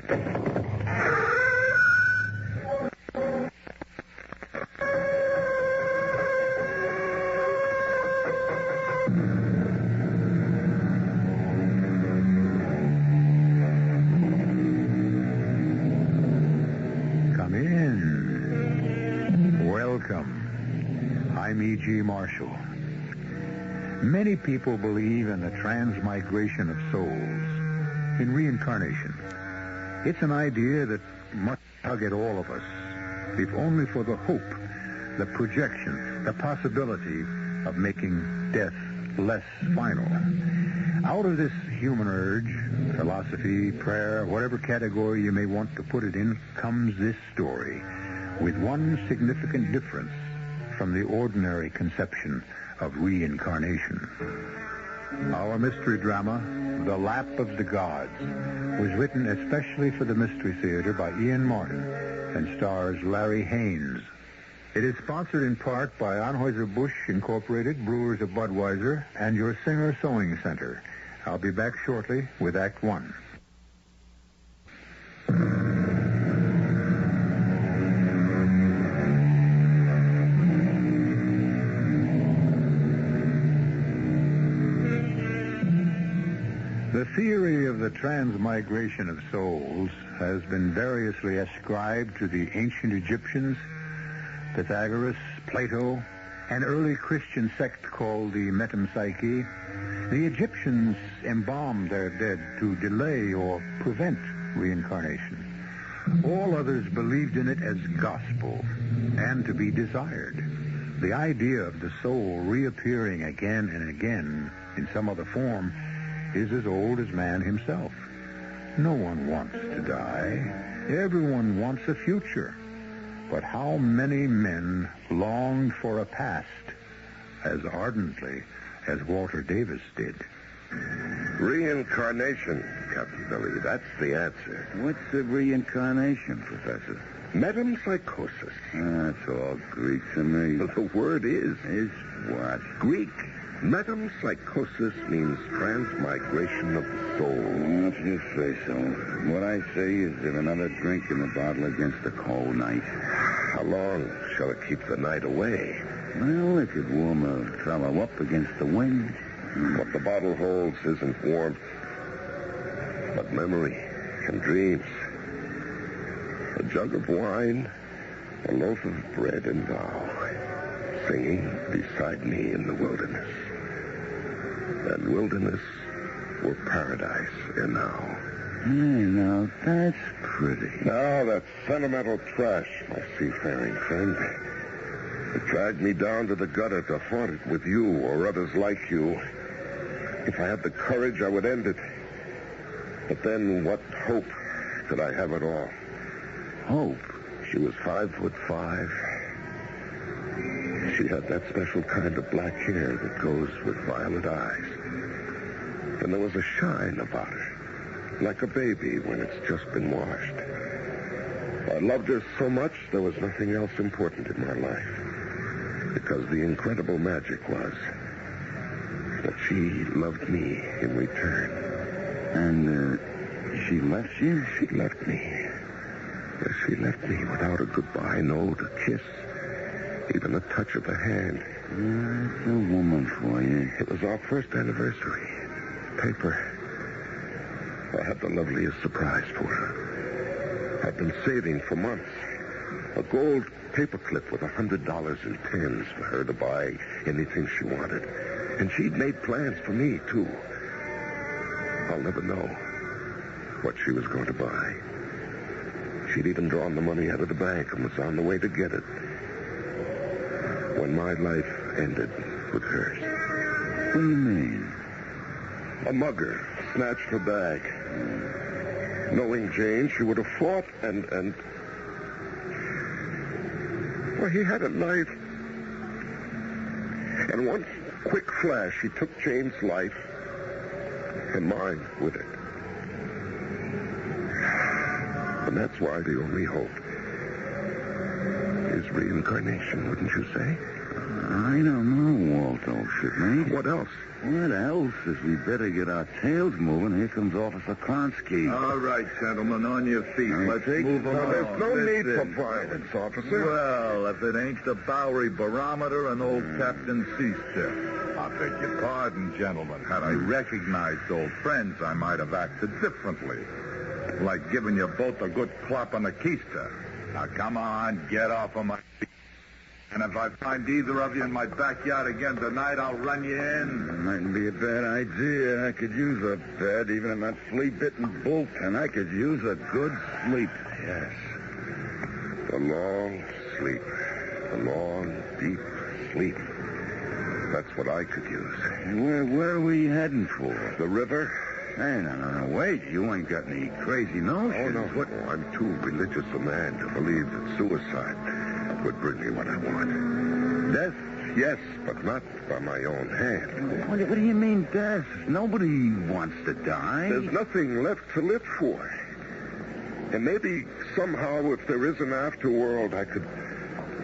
Come in. Welcome. I'm E.G. Marshall. Many people believe in the transmigration of souls, in reincarnation. It's an idea that must tug at all of us, if only for the hope, the projection, the possibility of making death less final. Out of this human urge, philosophy, prayer, whatever category you may want to put it in, comes this story, with one significant difference from the ordinary conception of reincarnation. Our mystery drama, The Lap of the Gods, was written especially for the Mystery Theater by Ian Martin and stars Larry Haines. It is sponsored in part by Anheuser-Busch Incorporated, Brewers of Budweiser, and your Singer Sewing Center. I'll be back shortly with Act One. The theory of the transmigration of souls has been variously ascribed to the ancient Egyptians, Pythagoras, Plato, an early Christian sect called the Metempsyche. The Egyptians embalmed their dead to delay or prevent reincarnation. All others believed in it as gospel and to be desired. The idea of the soul reappearing again and again in some other form is as old as man himself. No one wants to die. Everyone wants a future. But how many men longed for a past as ardently as Walter Davis did? Reincarnation, Captain Billy. That's the answer. What's the reincarnation, Professor? Metempsychosis. That's all Greek to me. The word is what? Greek. Metempsychosis means transmigration of the soul. If you say so. What I say is that another drink in the bottle against a cold night. How long shall it keep the night away? Well, it could warm a fellow up against the wind. What the bottle holds isn't warmth, but memory and dreams. A jug of wine, a loaf of bread, and thou, singing beside me in the wilderness. And wilderness were paradise enow. Hey, now, that's pretty. Now, that's sentimental trash, my seafaring friend. It dragged me down to the gutter to haunt it with you or others like you. If I had the courage, I would end it. But then what hope could I have at all? Hope? She was 5'5". She had that special kind of black hair that goes with violet eyes. And there was a shine about her, like a baby when it's just been washed. I loved her so much, there was nothing else important in my life. Because the incredible magic was that she loved me in return. And, she left you? She left me. Yes, she left me without a goodbye note, a kiss, even a touch of the hand. That's a woman for you. It was our first anniversary. Paper. I had the loveliest surprise for her. I'd been saving for months. A gold paperclip with $100 in pens for her to buy anything she wanted. And she'd made plans for me, too. I'll never know what she was going to buy. She'd even drawn the money out of the bank and was on the way to get it when my life ended with hers. What do you mean? A mugger snatched her bag. Knowing Jane, she would have fought and... Well, he had a knife. And one quick flash, he took Jane's life and mine with it. And that's why the only hope is reincarnation, wouldn't you say? I don't know, Walt, old shipmate. What else? What else is we better get our tails moving? Here comes Officer Kronsky. All right, gentlemen, on your feet. Let's move along. There's no need for violence, officer. Well, if it ain't the Bowery barometer and old Captain Seaster. I beg your pardon, gentlemen. Had I recognized old friends, I might have acted differently. Like giving you both a good clap on the keister. Now, come on, get off of my feet. And if I find either of you in my backyard again tonight, I'll run you in. Mightn't be a bad idea. I could use a bed, even in that flea-bitten bullpen. I could use a good sleep. Yes. The long sleep. The long, deep sleep. That's what I could use. Where are we heading for? The river? Hey, no. Wait. You ain't got any crazy notions. Oh, no. What? I'm too religious a man to believe that suicide would bring me what I want. Death, yes, but not by my own hand. What do you mean, death? Nobody wants to die. There's nothing left to live for. And maybe somehow, if there is an afterworld, I could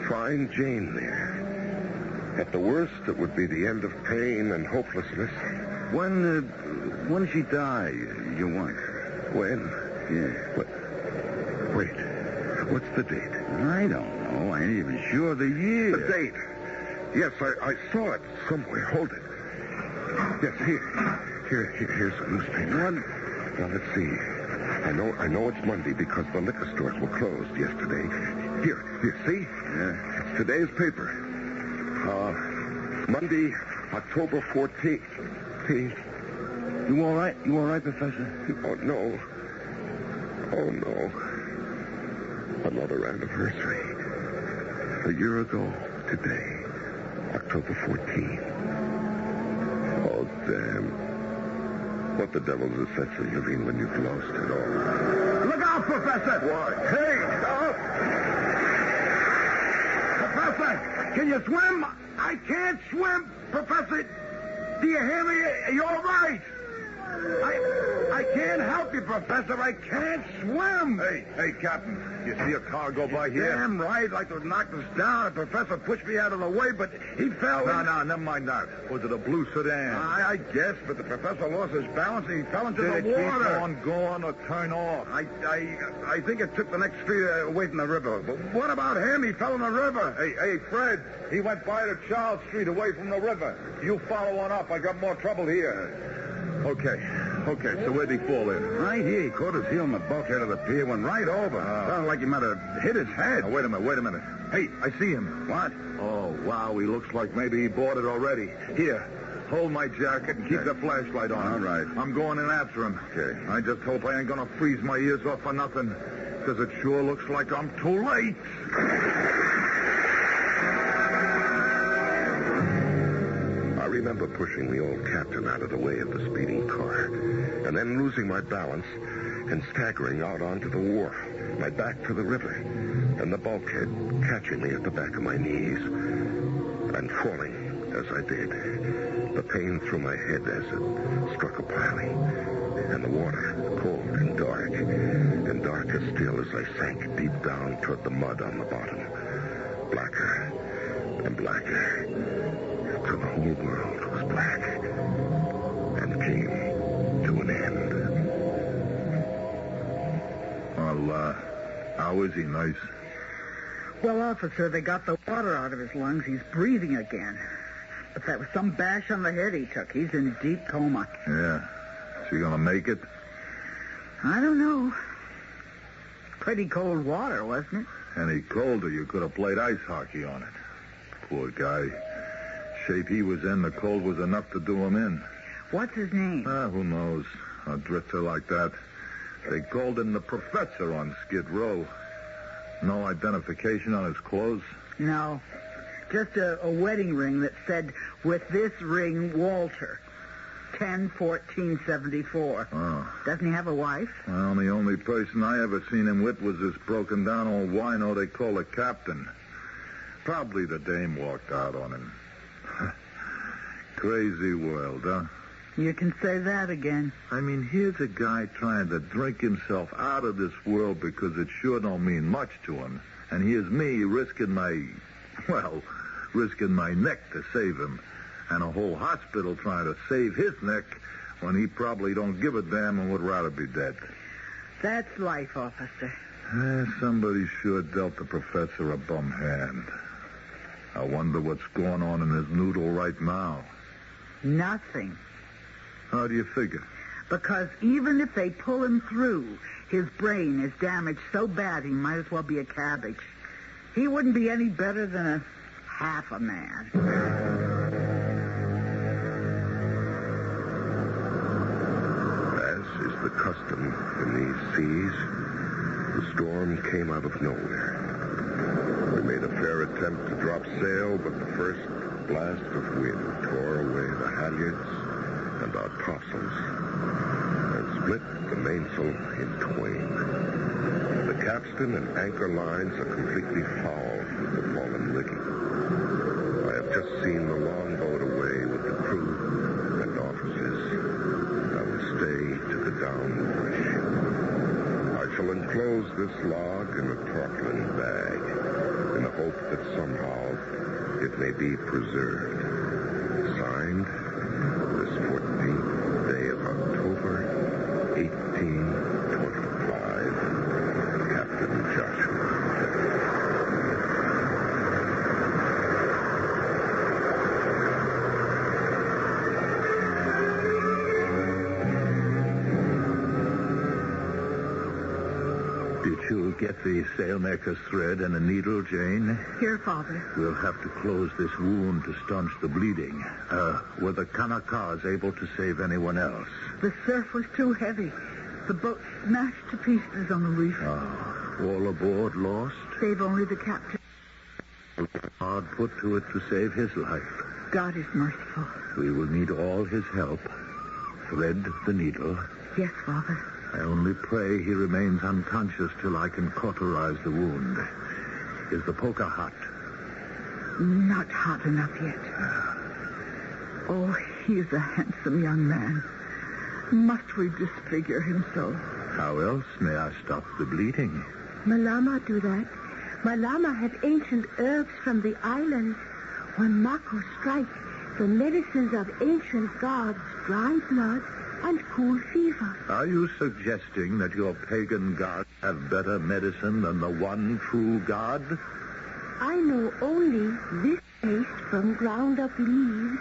find Jane there. At the worst, it would be the end of pain and hopelessness. When did she die, your wife? When? Yeah. Wait. What's the date? I don't know. I ain't even sure of the year. The date. Yes, I saw it somewhere. Hold it. Yes, here's a newspaper. Now, let's see. I know it's Monday because the liquor stores were closed yesterday. Here, see? Yeah. It's today's paper. Monday, October 14th. You all right? You all right, Professor? Oh, no. Oh, no. Another anniversary. A year ago today, October 14th. Oh, damn. What the devil's the sense of living when you've lost it all? Look out, Professor! What? Hey, stop! Professor, can you swim? I can't swim, Professor. Do you hear me? Are you all right? I can't help you, Professor. I can't swim. Hey, Captain. You see a car go by here? Damn right, like to knock us down. The professor pushed me out of the way, but he fell. No, never mind that. Was it a blue sedan? I guess, but the professor lost his balance and he fell into the water. Did it keep on going or turn off? I think it took the next street away from the river. But what about him? He fell in the river. Hey, Fred. He went by to Charles Street away from the river. You follow on up. I got more trouble here. Okay, so where'd he fall in? Right here. He caught his heel in the bulkhead of the pier, went right over. Sounded like he might have hit his head. Now, wait a minute. Hey, I see him. What? Oh, wow, he looks like maybe he boarded already. Here, hold my jacket and keep the flashlight on. All right. I'm going in after him. Okay. I just hope I ain't gonna freeze my ears off for nothing, because it sure looks like I'm too late. I remember pushing the old captain out of the way of the speeding car, and then losing my balance and staggering out onto the wharf, my back to the river, and the bulkhead catching me at the back of my knees, and falling as I did, the pain through my head as it struck a piling, and the water cold and dark as still as I sank deep down toward the mud on the bottom, blacker and blacker, till the whole world was black and came to an end. Well, how is he, Nice? Well, officer, they got the water out of his lungs. He's breathing again. But that was some bash on the head he took. He's in deep coma. Yeah. Is he gonna make it? I don't know. Pretty cold water, wasn't it? Any colder, you could have played ice hockey on it. Poor guy. Shape he was in, the cold was enough to do him in. What's his name? Who knows? A drifter like that. They called him the Professor on Skid Row. No identification on his clothes? No. Just a wedding ring that said, "With this ring, Walter. 10/14/74. Oh. Doesn't he have a wife? Well, the only person I ever seen him with was this broken-down old wino they call the captain. Probably the dame walked out on him. Crazy world, huh? You can say that again. I mean, here's a guy trying to drink himself out of this world because it sure don't mean much to him. And here's me risking my risking my neck to save him, and a whole hospital trying to save his neck when he probably don't give a damn and would rather be dead. That's life, officer. Somebody sure dealt the professor a bum hand. I wonder what's going on in his noodle right now. Nothing. How do you figure? Because even if they pull him through, his brain is damaged so bad he might as well be a cabbage. He wouldn't be any better than a half a man. As is the custom in these seas, the storm came out of nowhere. We made a fair attempt to drop sail, but the first blast of wind tore away the halyards and our topsails and split the mainsail in twain. The capstan and anchor lines are completely fouled with the fallen rigging. I have just seen the longboat away with the crew and officers. I will stay to go down with the ship. I shall enclose this log in a tarpaulin bag in the hope that somehow it may be preserved. Signed, this 14th day of October, 1825, Captain Joshua. Did you get the sailmaker's thread and a needle, Jane? Here, Father. We'll have to close this wound to staunch the bleeding. Were the Kanakas able to save anyone else? The surf was too heavy. The boat smashed to pieces on the reef. All aboard lost? Save only the captain. Hard put to it to save his life. God is merciful. We will need all his help. Thread the needle. Yes, Father. I only pray he remains unconscious till I can cauterize the wound. Is the poker hot? Not hot enough yet. Oh, he's a handsome young man. Must we disfigure him so? How else may I stop the bleeding? Malama do that. Malama have ancient herbs from the islands. When Mako strike, the medicines of ancient gods dry blood and cool fever. Are you suggesting that your pagan gods have better medicine than the one true God? I know only this paste from ground up leaves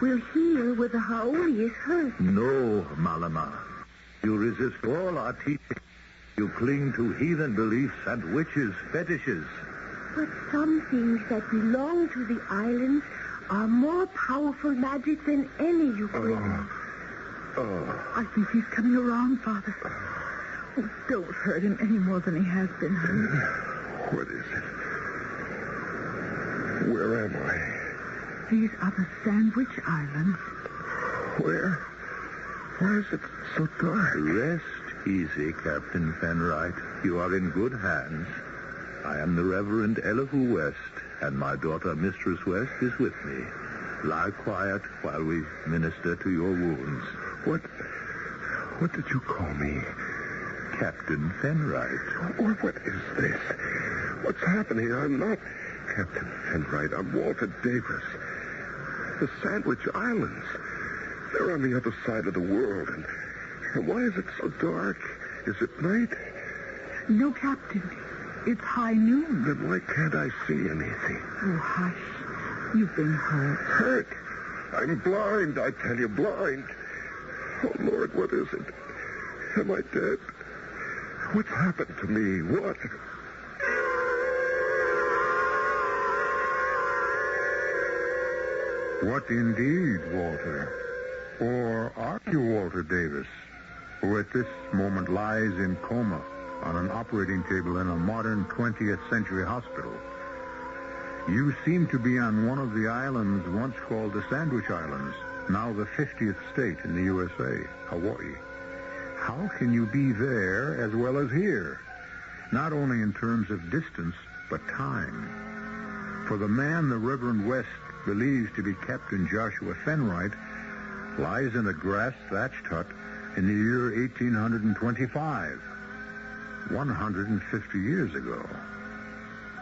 will heal with the holiest herbs. No, Malama. You resist all our teaching. You cling to heathen beliefs and witches' fetishes. But some things that belong to the islands are more powerful magic than any you bring. I think he's coming around, Father. Oh, don't hurt him any more than he has been. What is it? Where am I? These are the Sandwich Islands. Where? Why is it so dark? Rest easy, Captain Fenright. You are in good hands. I am the Reverend Elihu West, and my daughter, Mistress West, is with me. Lie quiet while we minister to your wounds. What did you call me? Captain Fenright. What is this? What's happening? I'm not Captain Fenright. I'm Walter Davis. The Sandwich Islands. They're on the other side of the world. And why is it so dark? Is it night? No, Captain. It's high noon. Then why can't I see anything? Oh, hush. You've been hurt. Hurt? I'm blind, I tell you, blind. Oh, Lord, what is it? Am I dead? What's happened to me? What? What indeed, Walter? Or are you Walter Davis, who at this moment lies in coma on an operating table in a modern 20th century hospital? You seem to be on one of the islands once called the Sandwich Islands, now the 50th state in the USA, Hawaii. How can you be there as well as here? Not only in terms of distance, but time. For the man the Reverend West believes to be Captain Joshua Fenright lies in a grass-thatched hut in the year 1825, 150 years ago.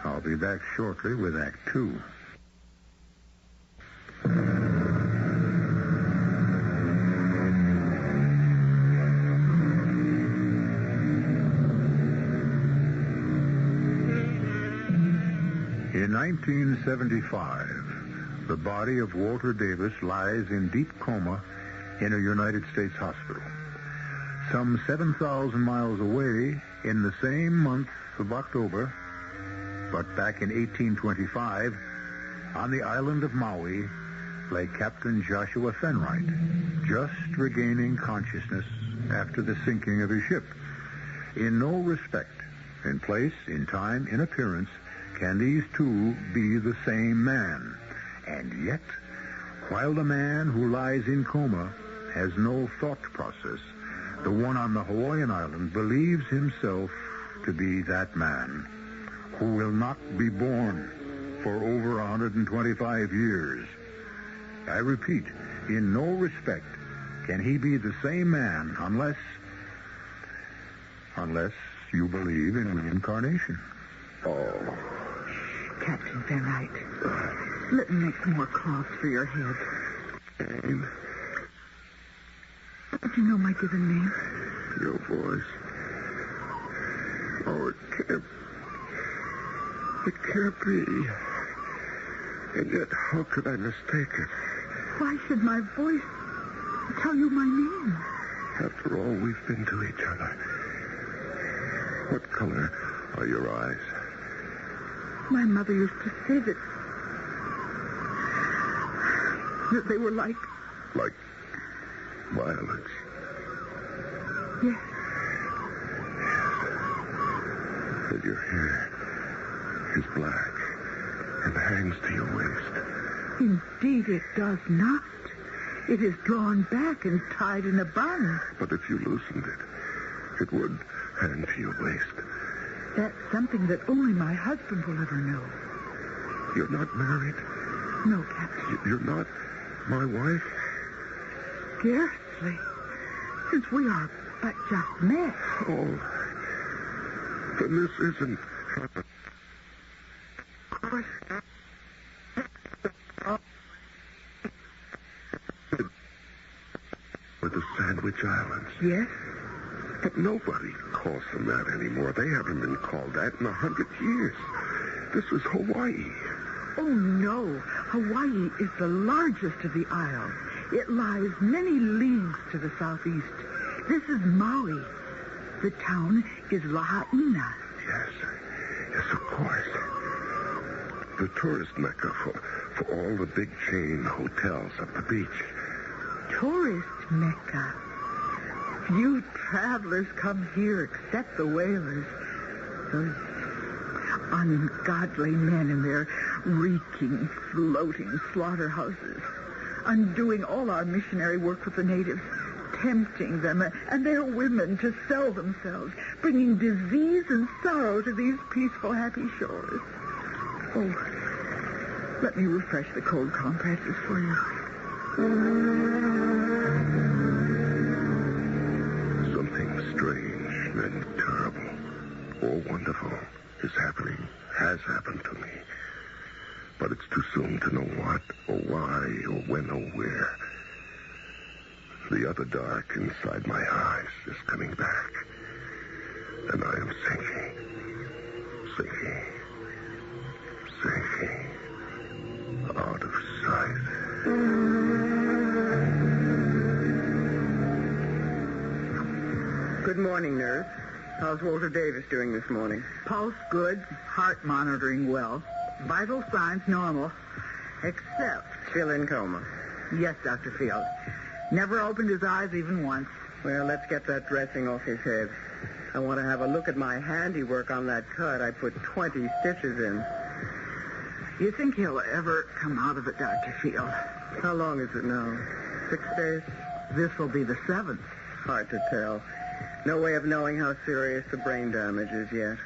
I'll be back shortly with Act 2. In 1975, the body of Walter Davis lies in deep coma in a United States hospital. Some 7,000 miles away, in the same month of October, but back in 1825, on the island of Maui, lay Captain Joshua Fenwright, just regaining consciousness after the sinking of his ship. In no respect, in place, in time, in appearance, can these two be the same man? And yet, while the man who lies in coma has no thought process, the one on the Hawaiian island believes himself to be that man who will not be born for over 125 years. I repeat, in no respect can he be the same man unless you believe in reincarnation. Oh. Captain Fenwright, let me make some more cloths for your head. Jane, Do you know my given name? your voice. Oh, it can't be. And yet, how could I mistake it? Why should my voice tell you my name? After all we've been to each other. What color are your eyes? My mother used to say that they were like... Like violets. Yes. And your hair is black and hangs to your waist. Indeed, it does not. It is drawn back and tied in a bun. But if you loosened it, it would hang to your waist. That's something that only my husband will ever know. You're not married? No, Captain. You're not my wife? Scarcely. Since we are but just met. Oh, then this isn't... Of course. With the Sandwich Islands. Yes? But nobody calls them that anymore. They haven't been called that in 100 years. This is Hawaii. Oh, no. Hawaii is the largest of the isles. It lies many leagues to the southeast. This is Maui. The town is Lahaina. Yes, of course. The tourist mecca for all the big chain hotels up the beach. Tourist Mecca. Few travelers come here except the whalers. Those ungodly men in their reeking, floating slaughterhouses, undoing all our missionary work with the natives, tempting them and their women to sell themselves, bringing disease and sorrow to these peaceful, happy shores. Oh, let me refresh the cold compresses for you. Something strange and terrible or wonderful has happened to me. But it's too soon to know what or why or when or where. The other dark inside my eyes is coming back. And I am sinking out of sight. Good morning, nurse. How's Walter Davis doing this morning? Pulse good, heart monitoring well, vital signs normal, except... Still in coma. Yes, Dr. Field. Never opened his eyes even once. Well, let's get that dressing off his head. I want to have a look at my handiwork on that cut. I put 20 stitches in. You think he'll ever come out of it, Dr. Field? How long is it now? 6 days? This will be the 7th. Hard to tell. No way of knowing how serious the brain damage is yet.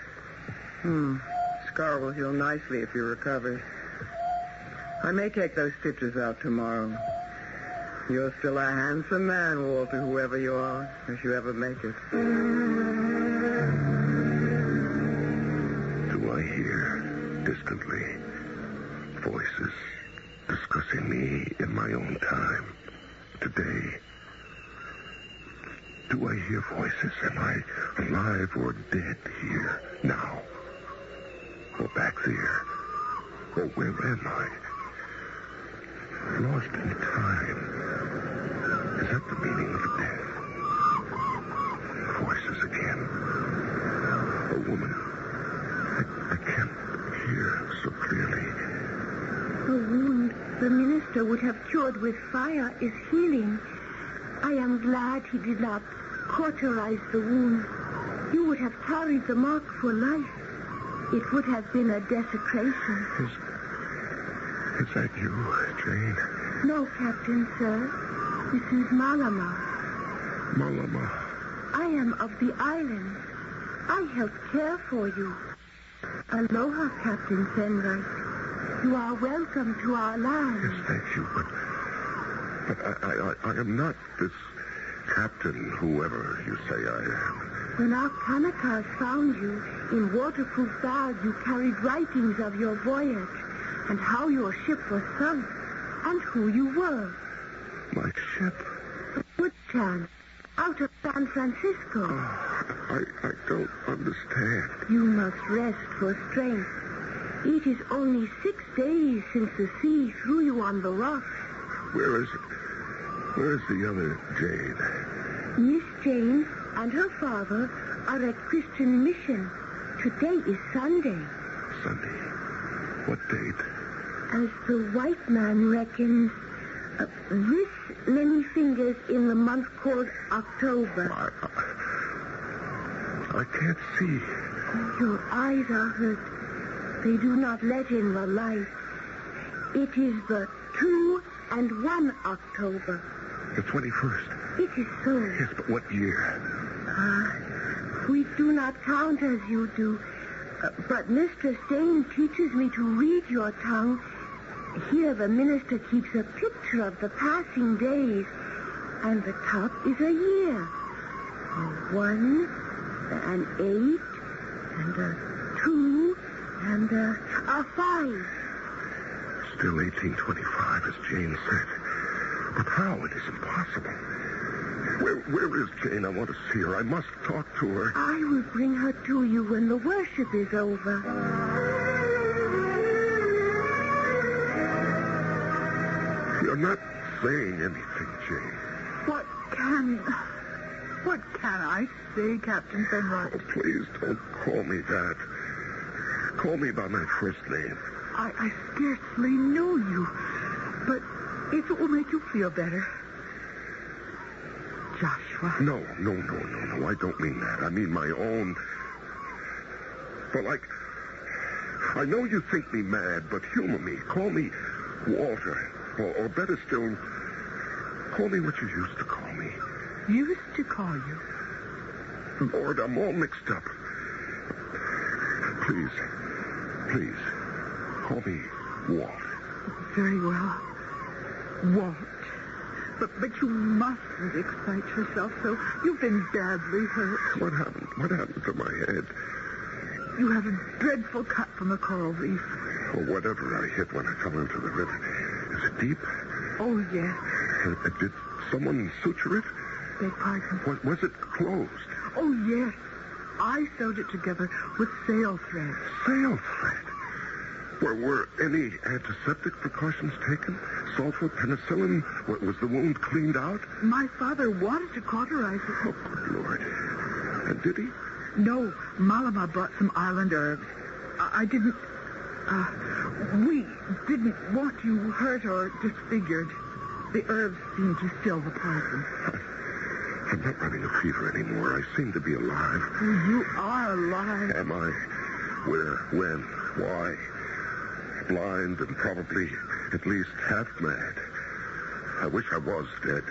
Scar will heal nicely if he recovers. I may take those stitches out tomorrow. You're still a handsome man, Walter, whoever you are, if you ever make it. Do I hear, distantly, voices discussing me in my own time. Today. Do I hear voices? Am I alive or dead here, now? Or back there? Or where am I? Lost in time. Is that the meaning of death? Voices again. A woman. I can't hear so clearly. The wound the minister would have cured with fire is healing. I am glad he did not cauterize the wound. You would have carried the mark for life. It would have been a desecration. Is that you, Jane? No, Captain, sir. This is Malama. Malama. I am of the islands. I help care for you. Aloha, Captain Fenright. You are welcome to our land. Yes, thank you, but I am not this captain, whoever you say I am. When our Kanakas found you in waterproof bags, you carried writings of your voyage and how your ship was sunk and who you were. My ship? A good chance. Out of San Francisco. I don't understand. You must rest for strength. It is only 6 days since the sea threw you on the rocks. Where is the other Jane? Miss Jane and her father are at Christian Mission. Today is Sunday. Sunday? What date? As the white man reckons, this many fingers in the month called October. I can't see. Your eyes are hurt. They do not let in the light. It is the 2 and 1 October. The 21st? It is so. Yes, but what year? We do not count as you do. But Mistress Dane teaches me to read your tongue. Here the minister keeps a picture of the passing days. And the top is a year. A 1, an 8, and a 2, and a 5. Still 1825, as Jane said. But how? It is impossible. Where is Jane? I want to see her. I must talk to her. I will bring her to you when the worship is over. You're not saying anything, Jane. What can I say, Captain Fenright? Oh, please don't call me that. Call me by my first name. I scarcely know you, but if it will make you feel better. Joshua. No. I don't mean that. I mean my own. Well, I know you think me mad, but humor me. Call me Walter. Or better still, call me what you used to call me. Used to call you? Lord, I'm all mixed up. Please, call me Walt. Very well. Walt. But you mustn't excite yourself so. You've been badly hurt. What happened? What happened to my head? You have a dreadful cut from a coral reef. Or whatever I hit when I fell into the river. Is it deep? Oh, yes. Did someone suture it? Beg pardon? Was it closed? Oh, yes. I sewed it together with sail thread. Sail thread? Were any antiseptic precautions taken? Sulfur, penicillin? Was the wound cleaned out? My father wanted to cauterize it. Oh, good Lord. And did he? No. Malama brought some island herbs. I didn't... we didn't want you hurt or disfigured. The herbs seemed to still the poison. I'm not running a fever anymore. I seem to be alive. You are alive. Am I? Where? When? Why? Blind and probably at least half mad. I wish I was dead.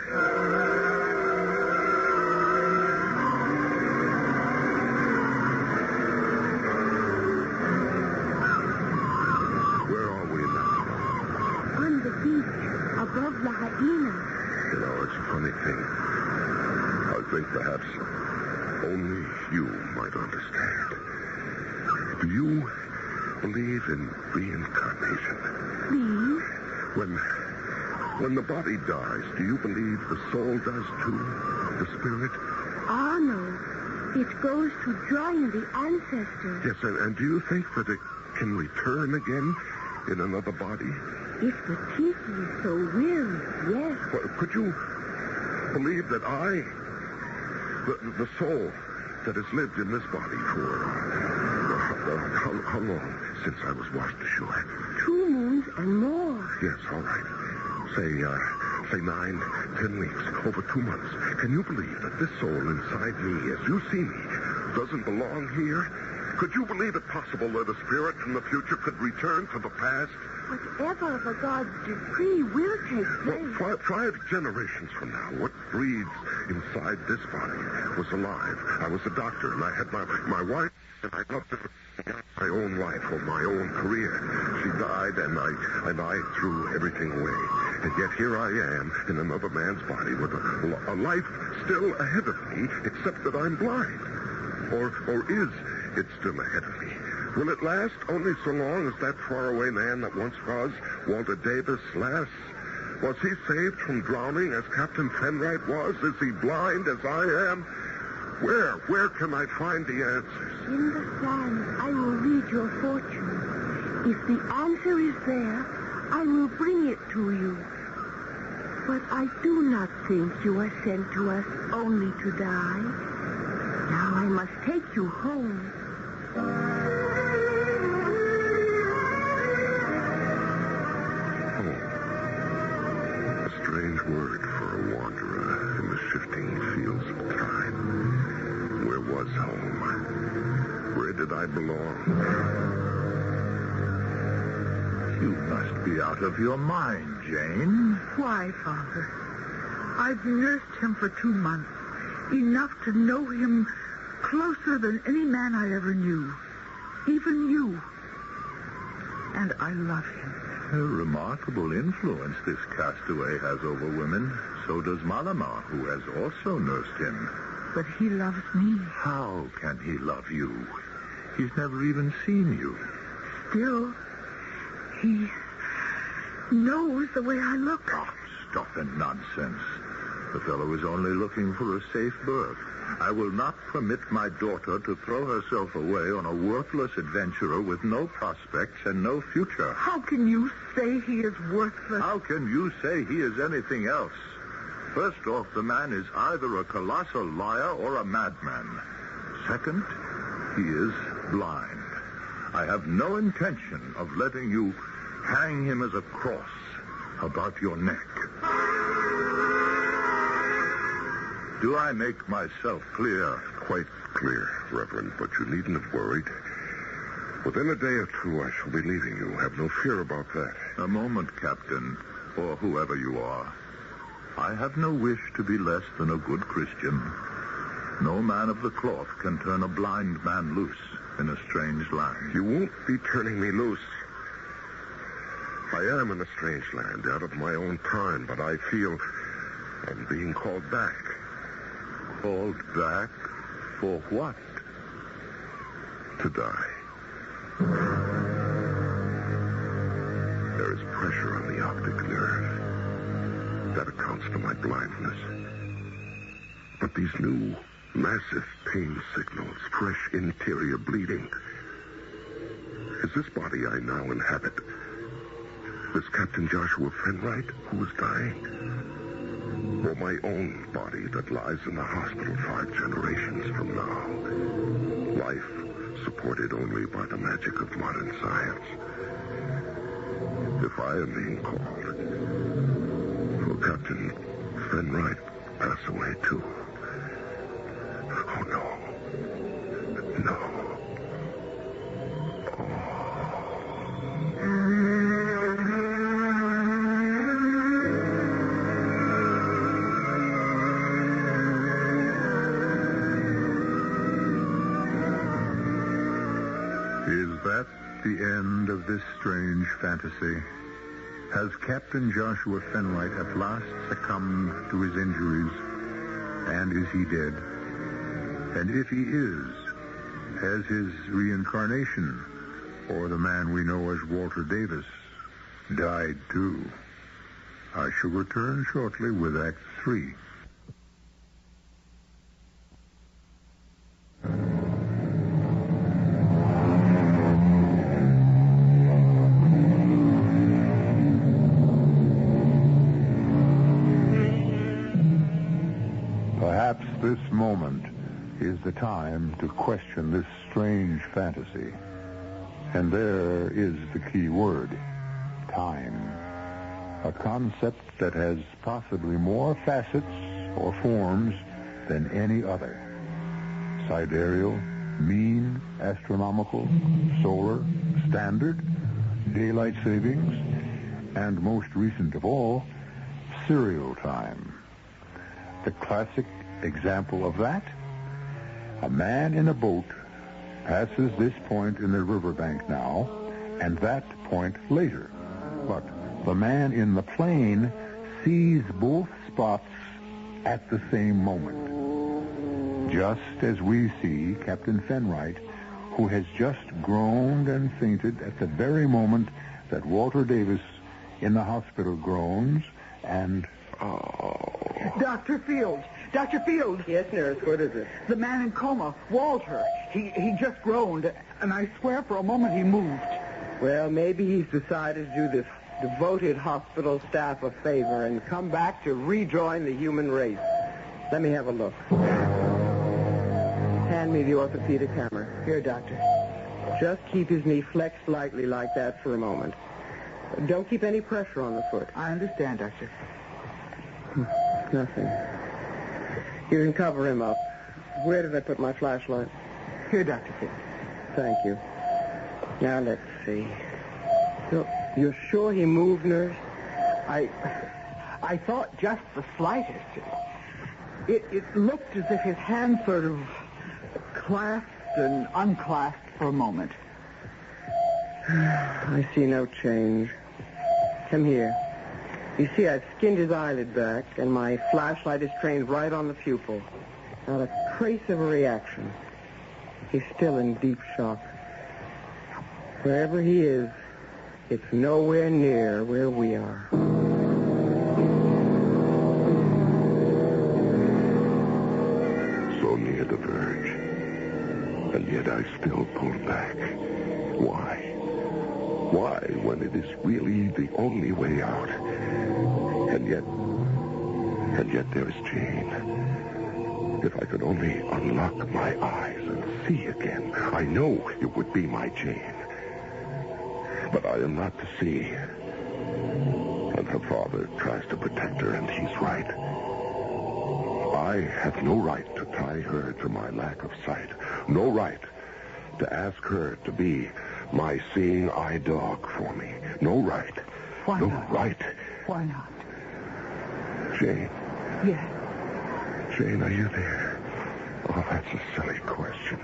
Where are we now? On the beach, above La Haina. You know, it's a funny thing. I think perhaps only you might understand. Do you believe in reincarnation? Please? When the body dies, do you believe the soul does too? The spirit? Arnold, it goes to join the ancestors. Yes, and do you think that it can return again in another body? If the people so will, yes. Well, could you believe that the soul that has lived in this body for how long since I was washed ashore? 2 moons and more. Yes, all right. Say 9, 10 weeks, over 2 months. Can you believe that this soul inside me, as you see me, doesn't belong here? Could you believe it possible that a spirit from the future could return to the past? Whatever the gods decree will take place. Well, 5 generations from now, what breathes inside this body was alive. I was a doctor, and I had my wife, and I loved her. My own life or my own career. She died, and I threw everything away. And yet here I am in another man's body with a life still ahead of me, except that I'm blind. Or is it still ahead of me? Will it last only so long as that faraway man that once was, Walter Davis, lasts? Was he saved from drowning as Captain Fenright was? Is he blind as I am? Where can I find the answers? In the sands, I will read your fortune. If the answer is there, I will bring it to you. But I do not think you are sent to us only to die. Now I must take you home. Home. A strange word for a wanderer in the shifting fields of time. Where was home? Where did I belong? You must be out of your mind, Jane. Why, Father? I've nursed him for 2 months. Enough to know him closer than any man I ever knew. Even you. And I love him. A remarkable influence this castaway has over women. So does Malamar, who has also nursed him. But he loves me. How can he love you? He's never even seen you. Still, he knows the way I look. Oh, stuff and nonsense. The fellow is only looking for a safe berth. I will not permit my daughter to throw herself away on a worthless adventurer with no prospects and no future. How can you say he is worthless? How can you say he is anything else? First off, the man is either a colossal liar or a madman. Second, he is blind. I have no intention of letting you hang him as a cross about your neck. Do I make myself clear? Quite clear, Reverend, but you needn't have worried. Within a day or 2, I shall be leaving you. Have no fear about that. A moment, Captain, or whoever you are. I have no wish to be less than a good Christian. No man of the cloth can turn a blind man loose in a strange land. You won't be turning me loose. I am in a strange land, out of my own time, but I feel I'm being called back. Called back? For what? To die. There is pressure on the optic nerve. That accounts for my blindness. But these new, massive pain signals, fresh interior bleeding. Is this body I now inhabit this Captain Joshua Fenright who was dying? Or my own body that lies in the hospital 5 generations from now? Life supported only by the magic of modern science. If I am being called, will Captain Fenright pass away too? Oh, no. No. Is that the end of this strange fantasy? Has Captain Joshua Fenright at last succumbed to his injuries? And is he dead? And if he is, has his reincarnation, or the man we know as Walter Davis, died too? I shall return shortly with Act 3. Perhaps this moment is the time to question this strange fantasy. And there is the key word, time. A concept that has possibly more facets or forms than any other. Sidereal, mean, astronomical, solar, standard, daylight savings, and most recent of all, serial time. The classic example of that? A man in a boat passes this point in the riverbank now, and that point later. But the man in the plane sees both spots at the same moment. Just as we see Captain Fenwright, who has just groaned and fainted at the very moment that Walter Davis in the hospital groans and... Dr. Field! Dr. Field! Yes, nurse, what is it? The man in coma, Walter. He just groaned, and I swear for a moment he moved. Well, maybe he's decided to do this devoted hospital staff a favor and come back to rejoin the human race. Let me have a look. Hand me the orthopedic hammer. Here, doctor. Just keep his knee flexed slightly like that for a moment. Don't keep any pressure on the foot. I understand, doctor. Nothing. You can cover him up. Where did I put my flashlight? Here, Dr. Field. Thank you. Now, let's see. You're sure he moved, nurse? I thought just the slightest. It looked as if his hand sort of clasped and unclasped for a moment. I see no change. Come here. You see, I've skinned his eyelid back, and my flashlight is trained right on the pupil. Not a trace of a reaction. He's still in deep shock. Wherever he is, it's nowhere near where we are. So near the verge. And yet I still pull back. Why? Why, when it is really the only way out? And yet there is Jane. If I could only unlock my eyes and see again, I know it would be my Jane. But I am not to see. And her father tries to protect her, and he's right. I have no right to tie her to my lack of sight. No right to ask her to be my seeing eye dog for me. No right. Why no not? right. Why not? Jane. Yes. Jane, are you there? Oh, that's a silly question.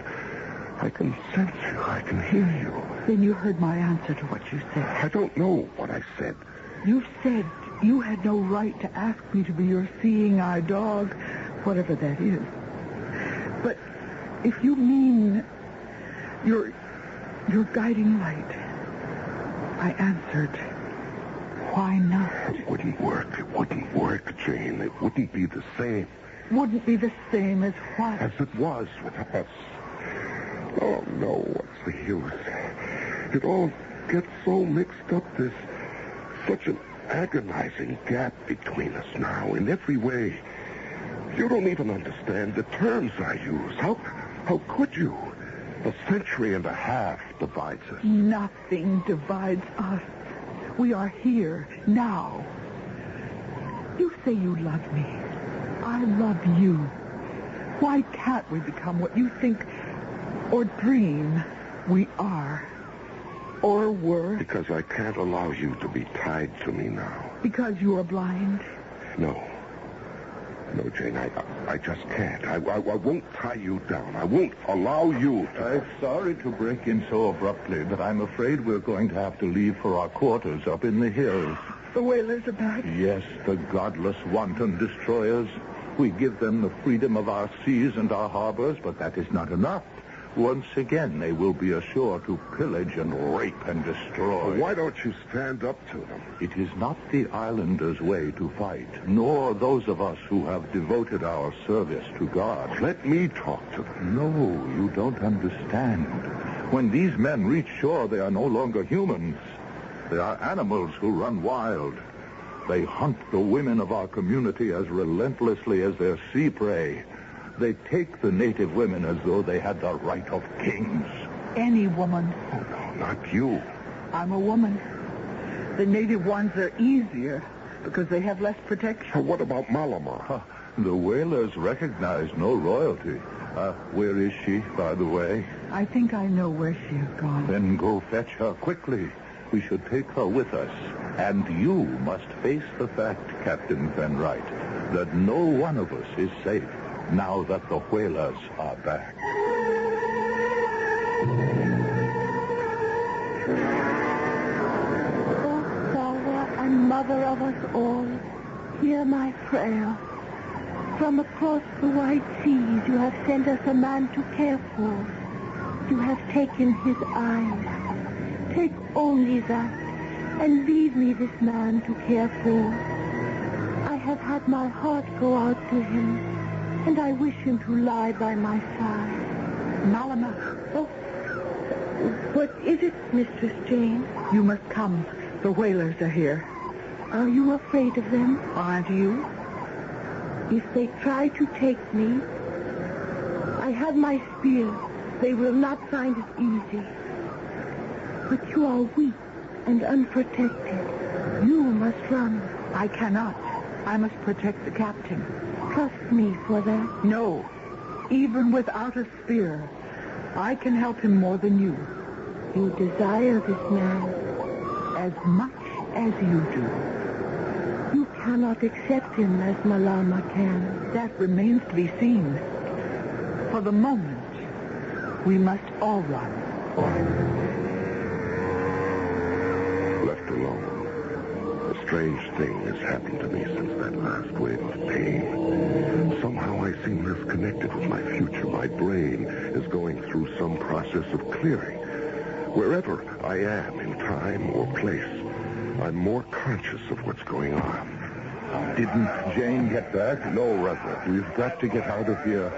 I can sense you. I can hear you. Then you heard my answer to what you said. I don't know what I said. You said you had no right to ask me to be your seeing eye dog, whatever that is. But if you mean your guiding light, I answered, why not? It wouldn't work. It wouldn't work, Jane. It wouldn't be the same. Wouldn't be the same as what? As it was with us. Oh, no, what's the use? It all gets so mixed up. There's such an agonizing gap between us now in every way. You don't even understand the terms I use. How could you? A century and a half divides us. Nothing divides us. We are here, now. You say you love me. I love you. Why can't we become what you think or dream we are or were? Because I can't allow you to be tied to me now. Because you are blind? No. No, Jane, I just can't. I won't tie you down. I won't allow you to... I'm sorry to break in so abruptly, but I'm afraid we're going to have to leave for our quarters up in the hills. The whalers are back? Yes, the godless, wanton destroyers. We give them the freedom of our seas and our harbors, but that is not enough. Once again, they will be ashore to pillage and rape and destroy. Why don't you stand up to them? It is not the islanders' way to fight, nor those of us who have devoted our service to God. Let me talk to them. No, you don't understand. When these men reach shore, they are no longer humans. They are animals who run wild. They hunt the women of our community as relentlessly as their sea prey. They take the native women as though they had the right of kings. Any woman. Oh, no, not you. I'm a woman. The native ones are easier because they have less protection. What about Malama? The whalers recognize no royalty. Where is she, by the way? I think I know where she has gone. Then go fetch her quickly. We should take her with us. And you must face the fact, Captain Fenwright, that no one of us is safe now that the whalers are back. Oh, Father and Mother of us all, hear my prayer. From across the wide seas you have sent us a man to care for. You have taken his eyes. Take only that, and leave me this man to care for. I have had my heart go out to him, and I wish him to lie by my side. Malama. Oh, what is it, Mistress Jane? You must come. The whalers are here. Are you afraid of them? Aren't you? If they try to take me, I have my spear. They will not find it easy. But you are weak and unprotected. You must run. I cannot. I must protect the captain. Trust me for that. No. Even without a spear, I can help him more than you. You desire this man as much as you do. You cannot accept him as Malama can. That remains to be seen. For the moment, we must all run. Left alone, a strange thing has happened to me since that last wave of pain. Somehow I seem less connected with my future. My brain is going through some process of clearing. Wherever I am in time or place, I'm more conscious of what's going on. Didn't Jane get back? No, Russell. We've got to get out of here.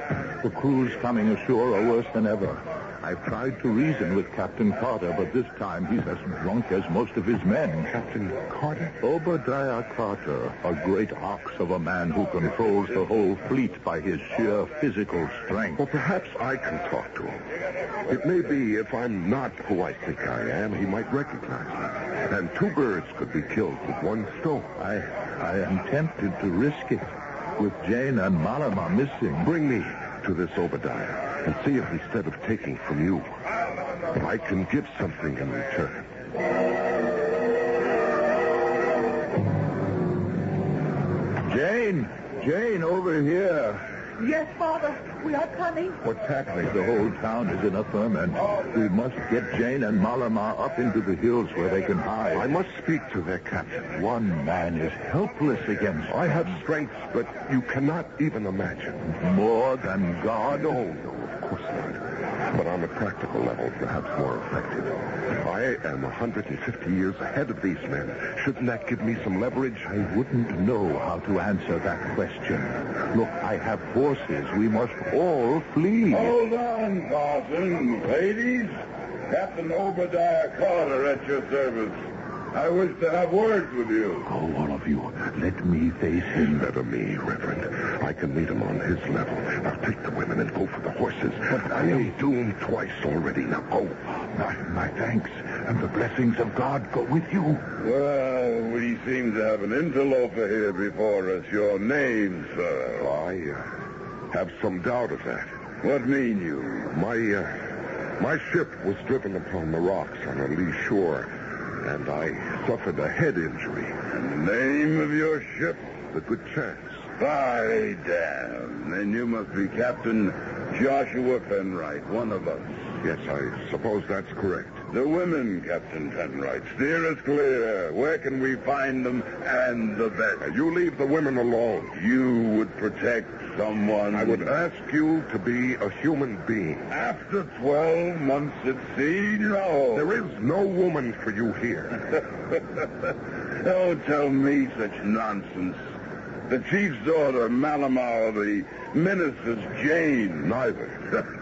The crews coming ashore are worse than ever. I've tried to reason with Captain Carter, but this time he's as drunk as most of his men. Captain Carter? Obadiah Carter, a great ox of a man who controls the whole fleet by his sheer physical strength. Well, perhaps I can talk to him. It may be if I'm not who I think I am, he might recognize me. And two birds could be killed with one stone. I am tempted to risk it. With Jane and Malama missing. Bring me to this Obadiah and see if instead of taking from you, I can give something in return. Jane, over here. Yes, Father. We are coming. What's happening? The whole town is in a ferment. We must get Jane and Malama up into the hills where they can hide. I must speak to their captain. One man is helpless against I have strength, but you cannot even imagine. More than God? No, of course not. But on a practical level, perhaps more effective. I am 150 years ahead of these men. Shouldn't that give me some leverage? I wouldn't know how to answer that question. Look, I have forces. We must all flee. Hold on, Carson. Ladies, Captain Obadiah Carter at your service. I wish to have words with you. Go, all of you. Let me face him. Better me, Reverend. I can meet him on his level. Now take the women and go for the horses. But I am doomed twice already. Now go. My thanks and the blessings of God go with you. Well, we seem to have an interloper here before us. Your name, sir? I have some doubt of that. What mean you? My ship was driven upon the rocks on a lee shore, and I suffered a head injury. And the name of your ship? The Good Chance. By damn. Then you must be Captain Joshua Fenright, one of us. Yes, I suppose that's correct. The women, Captain Fenright. Steer us clear. Where can we find them and the best? You leave the women alone. You would protect someone. I would ask you to be a human being. After 12 months at sea, no. There is no woman for you here. Don't tell me such nonsense. The chief's daughter, Malamar, the minister's Jane. Neither.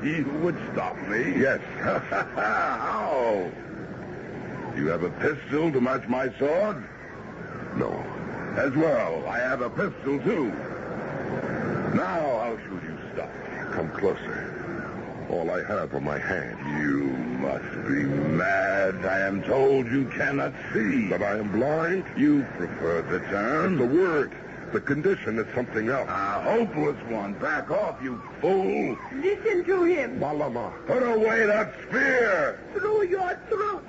You would stop me? Yes. How? You have a pistol to match my sword? No. As well, I have a pistol, too. Now, how should you stop? Come closer. All I have are my hands. You must be mad. I am told you cannot see. That I am blind? You prefer the term. It's a word. The condition is something else. A hopeless one. Back off, you fool. Listen to him. Malama. Put away that spear. Through your throat.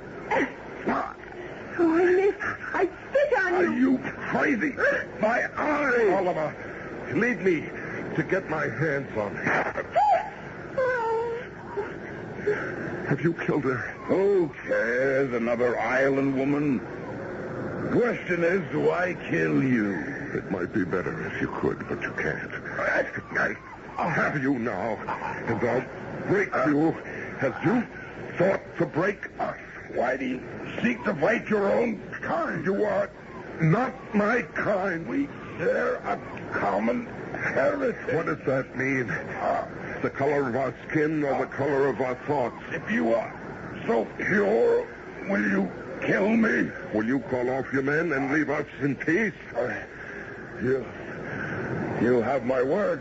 Oh, I missed. I spit on Are you. you crazy? My eye. Malama, lead me to get my hands on her. Have you killed her? Who cares? Another island woman. Question is, do I kill you? It might be better if you could, but you can't. I'll have you now, and I'll break you as you thought to break us. Why do you seek to fight your own kind? You are not my kind. We share a common heritage. What does that mean? The color of our skin or the color of our thoughts? If you are so pure, will you kill me? Will you call off your men and leave us in peace? You have my word.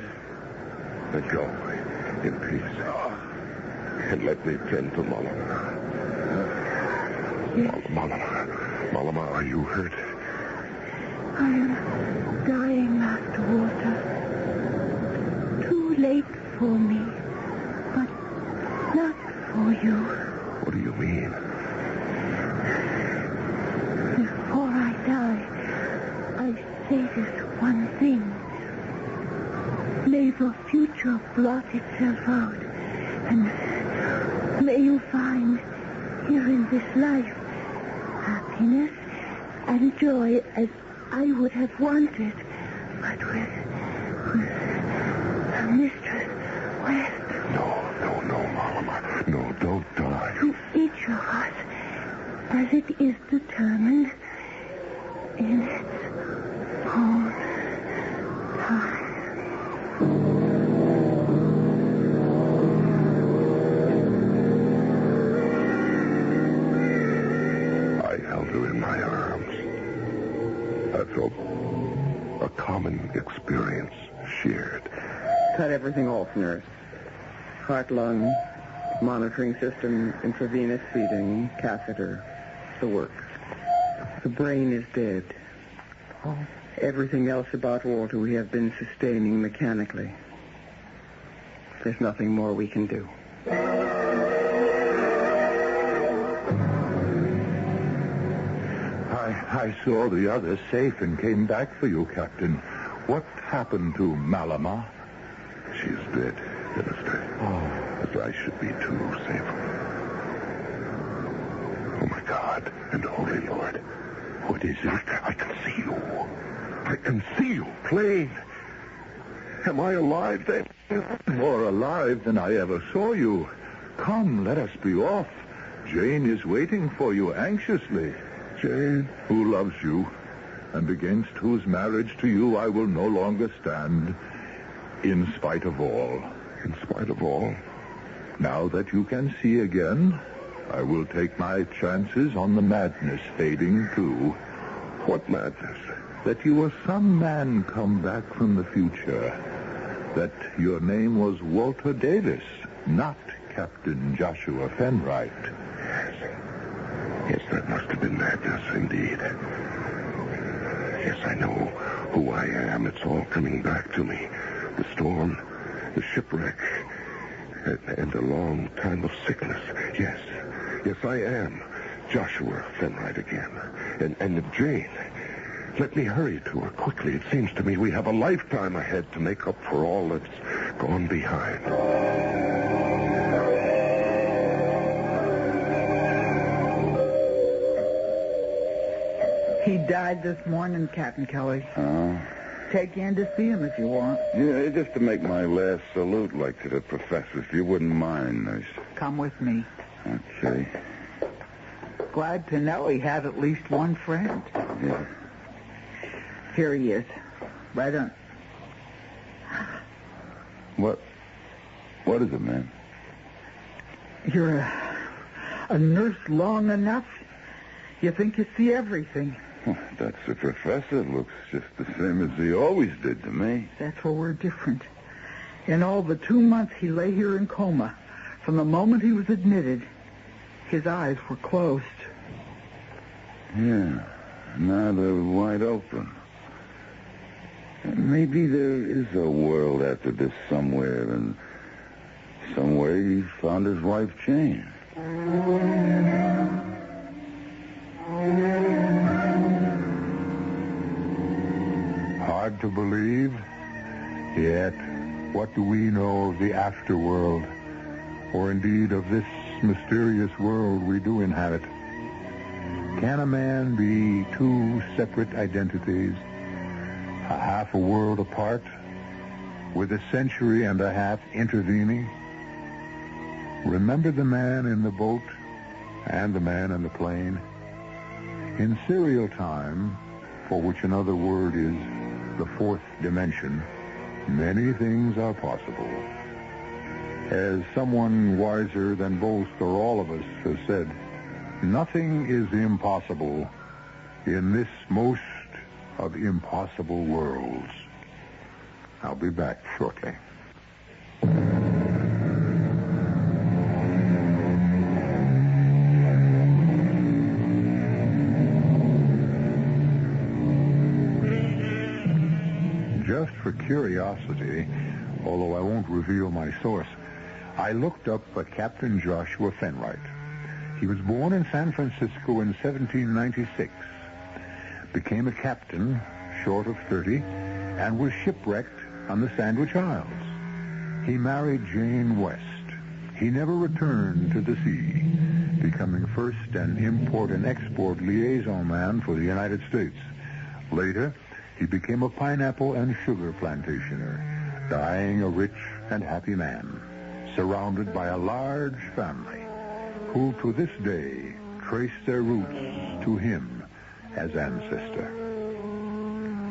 Then go in peace. And let me tend to Malama. Malama, are you hurt? I am dying, Master Walter. Too late for me, but not for you. What do you mean? Before I die, I say this one thing. May the future blot itself out, and may you find here in this life happiness and joy as I would have wanted, but with a mistress West. No, Malama. No, don't die. To each of us, as it is determined in its own time. I held her in my arms. I felt a common experience shared. Cut everything off, nurse. Heart, lung, monitoring system, intravenous feeding, catheter, the works. The brain is dead. Everything else about Walter we have been sustaining mechanically. There's nothing more we can do. I saw the others safe and came back for you, Captain. What happened to Malama? She is dead, Minister. As I should be too, safe. Oh, my God and Holy Lord. What is it? I can see you. I can see you, plain. Am I alive, then? More alive than I ever saw you. Come, let us be off. Jane is waiting for you anxiously. Jane? Who loves you, and against whose marriage to you I will no longer stand, in spite of all. In spite of all? Now that you can see again, I will take my chances on the madness fading, too. What madness? That you were some man come back from the future. That your name was Walter Davis, not Captain Joshua Fenright. Yes, that must have been madness, indeed. Yes, I know who I am. It's all coming back to me. The storm, the shipwreck, and a long time of sickness. Yes, I am Joshua Fenright again. And if Jane, let me hurry to her quickly. It seems to me we have a lifetime ahead to make up for all that's gone behind. He died this morning, Captain Kelly. Oh? Take you in to see him if you want. Yeah, just to make my last salute like to the professor, if you wouldn't mind, nurse. Come with me. Okay. Glad to know he had at least one friend. Yeah. Here he is. Right on. What is it, man? You're a nurse long enough. You think you see everything. That's the professor. Looks just the same as he always did to me. That's where we're different. In all the 2 months he lay here in coma, from the moment he was admitted, his eyes were closed. Yeah. Now they're wide open. Maybe there is a world after this somewhere, and somewhere he found his wife, Jane. Hard to believe, yet what do we know of the afterworld, or indeed of this mysterious world we do inhabit? Can a man be two separate identities, a half a world apart, with a century and a half intervening? Remember the man in the boat and the man in the plane? In serial time, for which another word is the fourth dimension, many things are possible. As someone wiser than both or all of us has said, nothing is impossible in this most of impossible worlds. I'll be back shortly. Just for curiosity, although I won't reveal my source, I looked up a Captain Joshua Fenwright. He was born in San Francisco in 1796, became a captain, short of 30, and was shipwrecked on the Sandwich Isles. He married Jane West. He never returned to the sea, becoming first an import and export liaison man for the United States. Later, he became a pineapple and sugar plantationer, dying a rich and happy man, surrounded by a large family, who to this day trace their roots to him as ancestor.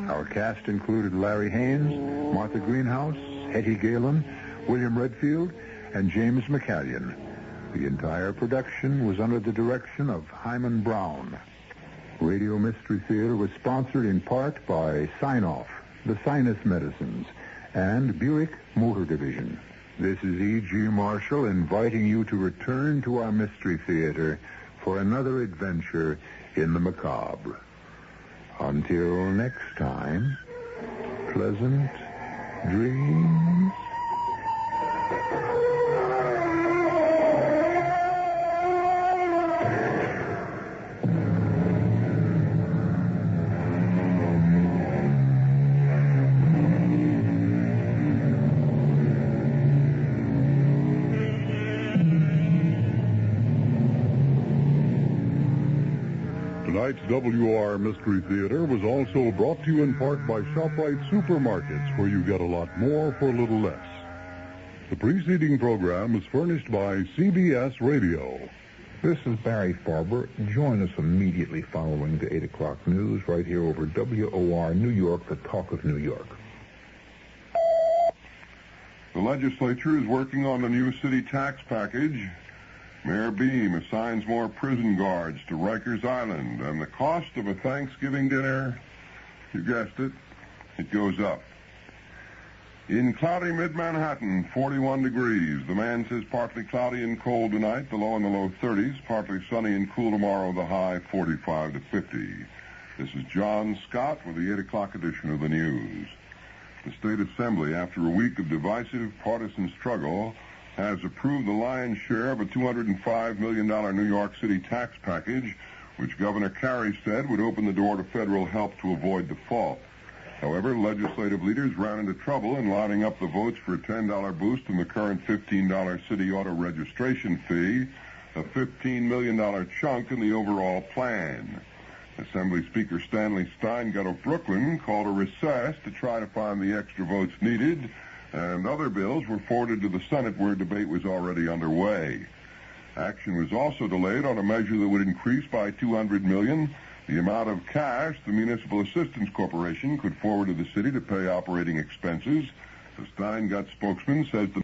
Our cast included Larry Haines, Martha Greenhouse, Hetty Galen, William Redfield, and James McCallion. The entire production was under the direction of Hyman Brown. Radio Mystery Theater was sponsored in part by Sign-Off, the Sinus Medicines, and Buick Motor Division. This is E.G. Marshall inviting you to return to our Mystery Theater for another adventure in the macabre. Until next time, pleasant dreams. Tonight's WR Mystery Theater was also brought to you in part by ShopRite Supermarkets, where you get a lot more for a little less. The preceding program is furnished by CBS Radio. This is Barry Farber. Join us immediately following the 8 o'clock news right here over WOR New York, the talk of New York. The legislature is working on the new city tax package. Mayor Beam assigns more prison guards to Rikers Island, and the cost of a Thanksgiving dinner, you guessed it, it goes up. In cloudy mid-Manhattan, 41 degrees. The man says partly cloudy and cold tonight, the low in the low 30s, partly sunny and cool tomorrow, the high 45 to 50. This is John Scott with the 8 o'clock edition of the news. The State Assembly, after a week of divisive partisan struggle, has approved the lion's share of a $205 million New York City tax package, which Governor Carey said would open the door to federal help to avoid default. However, legislative leaders ran into trouble in lining up the votes for a $10 boost in the current $15 city auto registration fee, a $15 million chunk in the overall plan. Assembly Speaker Stanley Steingart of Brooklyn called a recess to try to find the extra votes needed, and other bills were forwarded to the Senate where debate was already underway. Action was also delayed on a measure that would increase by $200 million the amount of cash the Municipal Assistance Corporation could forward to the city to pay operating expenses. The Steingart spokesman says the